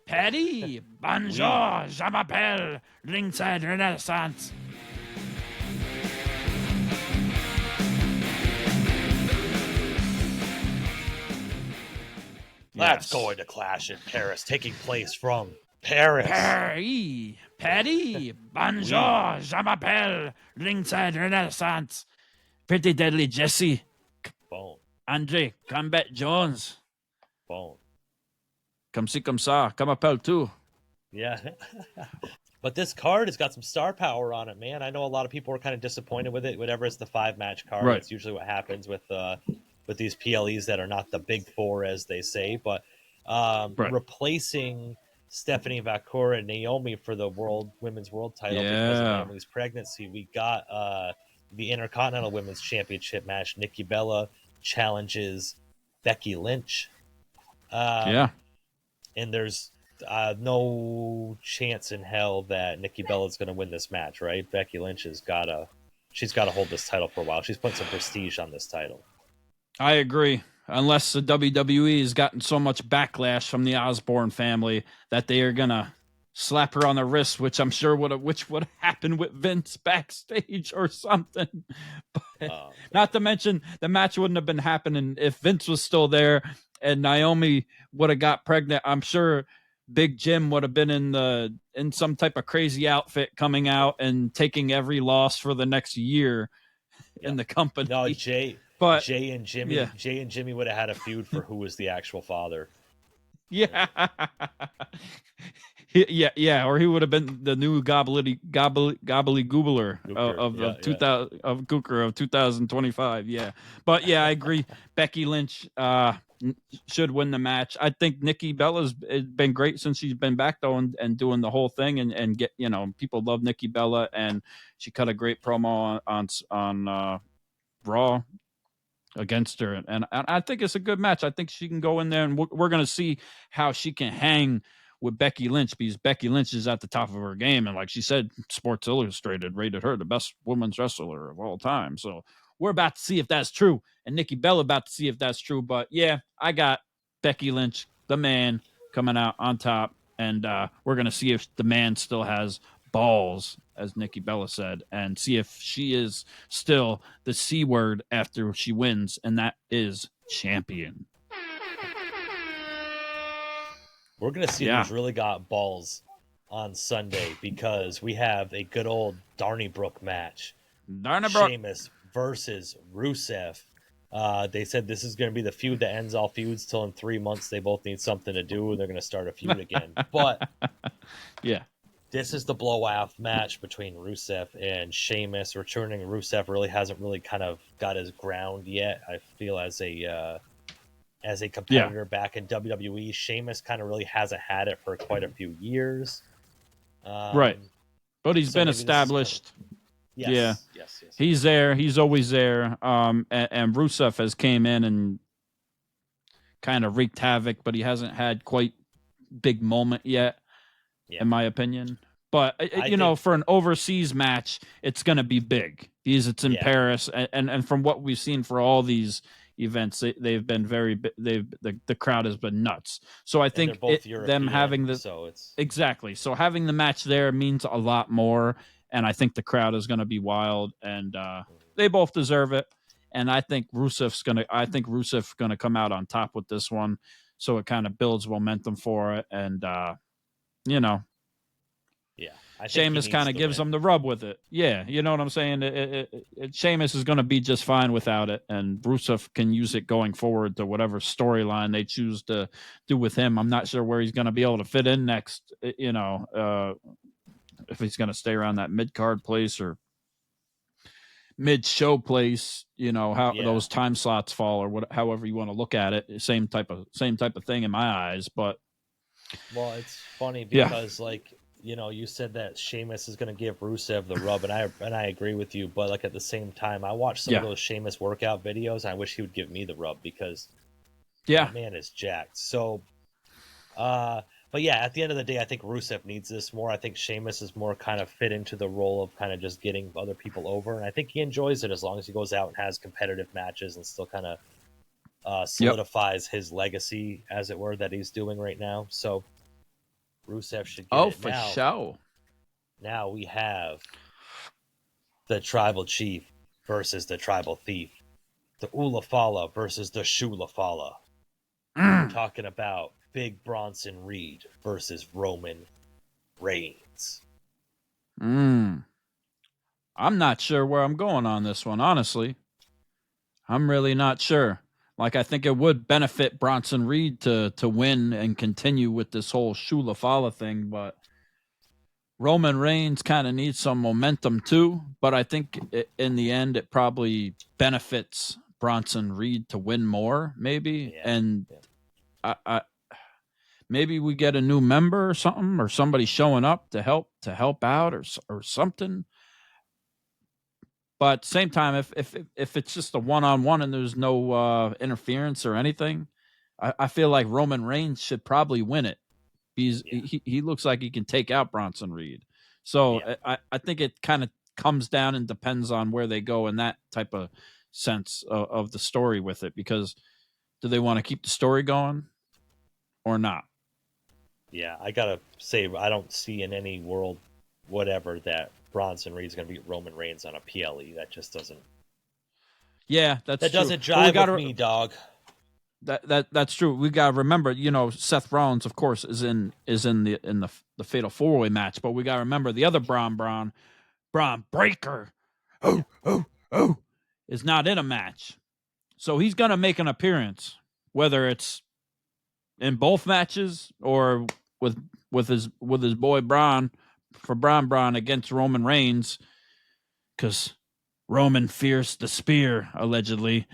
Patty, bonjour, je m'appelle Ringside Renaissance. That's going to Clash in Paris, taking place from Paris. Patty, bonjour, je m'appelle Ringside Renaissance. Pretty Deadly Jesse. Boom. Andre, Kombat Jones. Boom. Comme ci, comme ça, comme appelle tout. Yeah. But this card has got some star power on it, man. I know a lot of people are kind of disappointed with it. Whenever it's the 5-match card, Right. That's usually what happens with these PLEs that are not the big four, as they say. But replacing Stephanie Vacour and Naomi for the women's world title because of Naomi's pregnancy, we got the Intercontinental Women's Championship match. Nikki Bella challenges Becky Lynch. And there's no chance in hell that Nikki Bella is going to win this match, right? Becky Lynch has got to hold this title for a while. She's put some prestige on this title. I agree. Unless the WWE has gotten so much backlash from the Osborne family that they are going to slap her on the wrist, which I'm sure would have happened with Vince backstage or something. But not to mention the match wouldn't have been happening if Vince was still there and Naomi would have got pregnant. I'm sure Big Jim would have been in some type of crazy outfit coming out and taking every loss for the next year in the company. No, Jay and Jimmy would have had a feud for who was the actual father. Yeah. Or he would have been the new gobbly goobler of Gooker of 2025. Yeah. But yeah, I agree. Becky Lynch should win the match. I think Nikki Bella's been great since she's been back though and doing the whole thing and get, people love Nikki Bella, and she cut a great promo on Raw against her, and I think it's a good match. I think she can go in there, and we're going to see how she can hang with Becky Lynch, because Becky Lynch is at the top of her game, and like she said, Sports Illustrated rated her the best women's wrestler of all time. So we're about to see if that's true, and Nikki Bella about to see if that's true. But yeah, I got Becky Lynch, the man, coming out on top, and we're going to see if the man still has balls, as Nikki Bella said, and see if she is still the C word after she wins, and that is champion. We're going to see who's really got balls on Sunday, because we have a good old Donnybrook match. Sheamus versus Rusev. They said this is going to be the feud that ends all feuds till in 3 months they both need something to do and they're going to start a feud again. But yeah, this is the blowout match between Rusev and Sheamus. Returning Rusev really hasn't really kind of got his ground yet, I feel, as a competitor back in WWE. Sheamus kind of really hasn't had it for quite a few years. Right. But he's been established. Yes. He's there. He's always there. And Rusev has came in and kind of wreaked havoc, but he hasn't had quite big moment yet, in my opinion. But for an overseas match, it's going to be big because it's in Paris, and from what we've seen for all these events, they've been the crowd has been nuts. So I think them having exactly. So having the match there means a lot more. And I think the crowd is going to be wild, and they both deserve it. And I think Rusev's going to come out on top with this one, so it kind of builds momentum for it. And Sheamus kind of gives them the rub with it. Yeah, you know what I'm saying. Sheamus is going to be just fine without it, and Rusev can use it going forward to whatever storyline they choose to do with him. I'm not sure where he's going to be able to fit in next. If he's going to stay around that mid-card place or mid-show place, those time slots fall, or however you want to look at it. Same type of thing in my eyes. But it's funny because you said that Sheamus is going to give Rusev the rub, and I agree with you. But at the same time, I watched some of those Sheamus workout videos, and I wish he would give me the rub, because that man is jacked. So, but yeah, at the end of the day, I think Rusev needs this more. I think Sheamus is more kind of fit into the role of kind of just getting other people over. And I think he enjoys it as long as he goes out and has competitive matches and still kind of solidifies his legacy, as it were, that he's doing right now. So Rusev should get it. For sure. Now we have the Tribal Chief versus the Tribal Thief. The Ulafala versus the Shulafala. We're talking about Big Bronson Reed versus Roman Reigns. I'm not sure where I'm going on this one, honestly. I'm really not sure. Like, I think it would benefit Bronson Reed to win and continue with this whole Shula-Fala thing, but Roman Reigns kind of needs some momentum too. But I think in the end, it probably benefits Bronson Reed to win more, maybe. Yeah. And I maybe we get a new member or something, or somebody showing up to help out or something. But at the same time, if it's just a one-on-one and there's no interference or anything, I feel like Roman Reigns should probably win it. He looks like he can take out Bronson Reed. So I think it kind of comes down and depends on where they go in that type of sense of the story with it. Because do they want to keep the story going or not? Yeah, I gotta say, I don't see in any world, whatever, that Bronson Reed's gonna beat Roman Reigns on a PLE. That just doesn't. Yeah, that doesn't jive with me, dog. That's true. We gotta remember, Seth Rollins, of course, is in the Fatal 4-Way match, but we gotta remember the other Braun Breaker, is not in a match, so he's gonna make an appearance, whether it's in both matches or with his boy Braun against Roman Reigns, because Roman fears the spear, allegedly,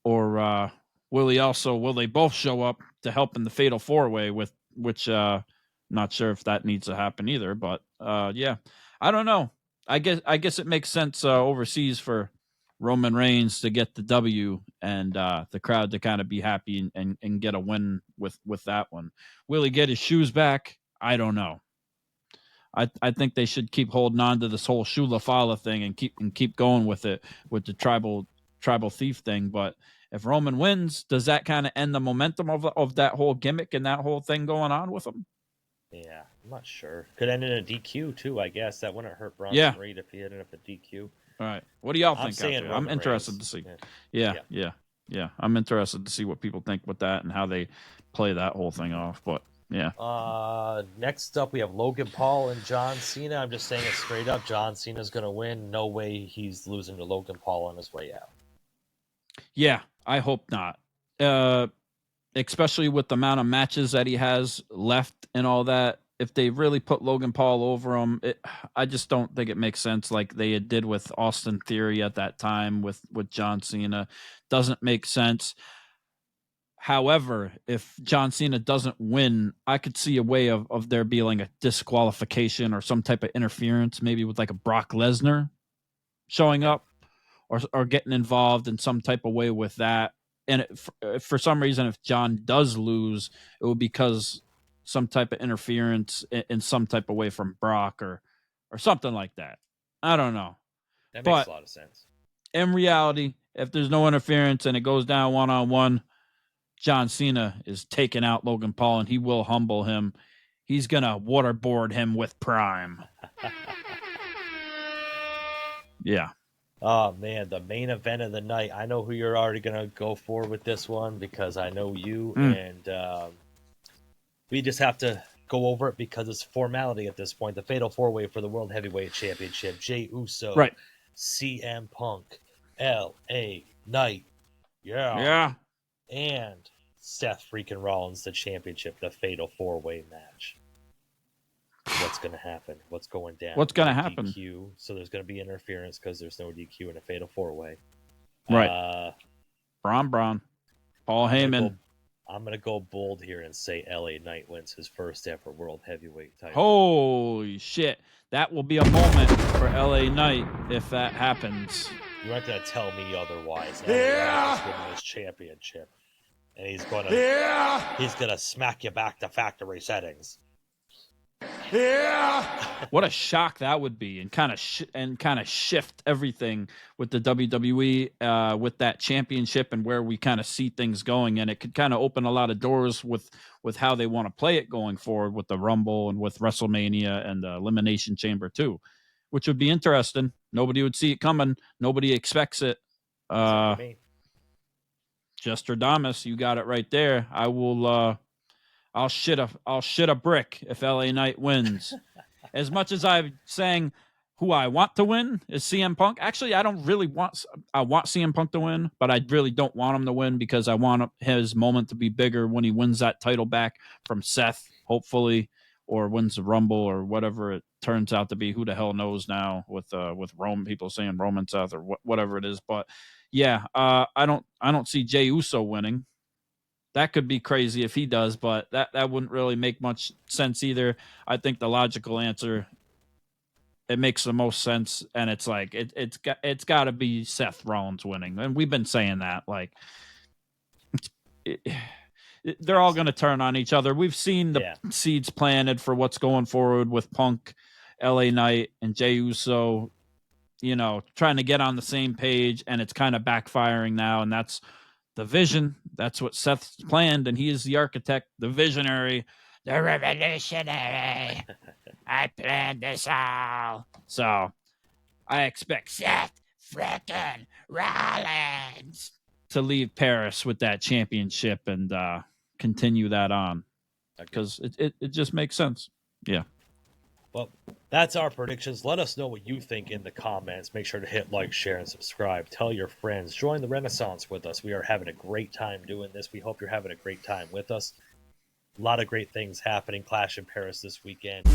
or will they both show up to help in the Fatal 4-Way, which not sure if that needs to happen either, but yeah, I don't know. I guess it makes sense overseas for Roman Reigns to get the W and the crowd to kind of be happy and get a win with that one. Will he get his shoes back? I don't know. I think they should keep holding on to this whole Shula-Fala thing and keep going with it, with the tribal thief thing. But if Roman wins, does that kind of end the momentum of that whole gimmick and that whole thing going on with him? Yeah, I'm not sure. Could end in a DQ too, I guess. That wouldn't hurt Bronson Reed if he ended up a DQ. All right. What do y'all think? I'm interested Reigns. To see. Yeah. I'm interested to see what people think with that and how they play that whole thing off. But yeah. Next up, we have Logan Paul and John Cena. I'm just saying it straight up. John Cena's going to win. No way he's losing to Logan Paul on his way out. Yeah, I hope not. Especially with the amount of matches that he has left and all that. If they really put Logan Paul over him, I just don't think it makes sense like they did with Austin Theory at that time with John Cena. Doesn't make sense. However, if John Cena doesn't win, I could see a way of there being a disqualification or some type of interference, maybe with like a Brock Lesnar showing up or getting involved in some type of way with that. And for some reason, if John does lose, it will be because some type of interference in some type of way from Brock or something like that. I don't know. That makes a lot of sense. In reality, if there's no interference and it goes down one-on-one, John Cena is taking out Logan Paul and he will humble him. He's going to waterboard him with Prime. Yeah. Oh, man, the main event of the night. I know who you're already going to go for with this one because I know you, and we just have to go over it because it's formality at this point. The Fatal 4-Way for the World Heavyweight Championship. Jey Uso, right. CM Punk, LA Knight, yeah, and Seth freaking Rollins, the championship, the Fatal 4-Way match. What's going to happen? What's going down? What's going to happen? DQ, so there's going to be interference because there's no DQ in a Fatal 4-Way. Right. Braun. Paul Heyman. I'm going to go bold here and say LA Knight wins his first ever World Heavyweight title. Holy shit. That will be a moment for LA Knight if that happens. You aren't going to tell me otherwise. LA Knight is winning his championship. And he's going to smack you back to factory settings. What a shock that would be, and kind of shift everything with the WWE with that championship and where we kind of see things going, and it could kind of open a lot of doors with how they want to play it going forward with the Rumble and with WrestleMania and the Elimination Chamber too, which would be interesting. Nobody would see it coming. Nobody expects it. Jestradamus, you got it right there. I will. I'll shit a brick if LA Knight wins. As much as I'm saying who I want to win is CM Punk. Actually, I want CM Punk to win, but I really don't want him to win because I want his moment to be bigger when he wins that title back from Seth, hopefully, or wins the Rumble or whatever it turns out to be. Who the hell knows now with Roman, people saying Roman Seth or whatever it is. But yeah, I don't see Jey Uso winning. That could be crazy if he does, but that wouldn't really make much sense either. I think the logical answer, it makes the most sense, and it's like it's got to be Seth Rollins winning, and we've been saying that. Like, they're all going to turn on each other. We've seen the seeds planted for what's going forward with Punk, LA Knight, and Jey Uso. Trying to get on the same page, and it's kind of backfiring now, and that's the vision. That's what Seth's planned, and he is the architect, the visionary, the revolutionary. I planned this all. So I expect Seth frickin' Rollins to leave Paris with that championship and continue that on, because it just makes sense. Yeah. Well, that's our predictions. Let us know what you think in the comments. Make sure to hit like, share, and subscribe. Tell your friends. Join the Renaissance with us. We are having a great time doing this. We hope you're having a great time with us. A lot of great things happening. Clash in Paris this weekend.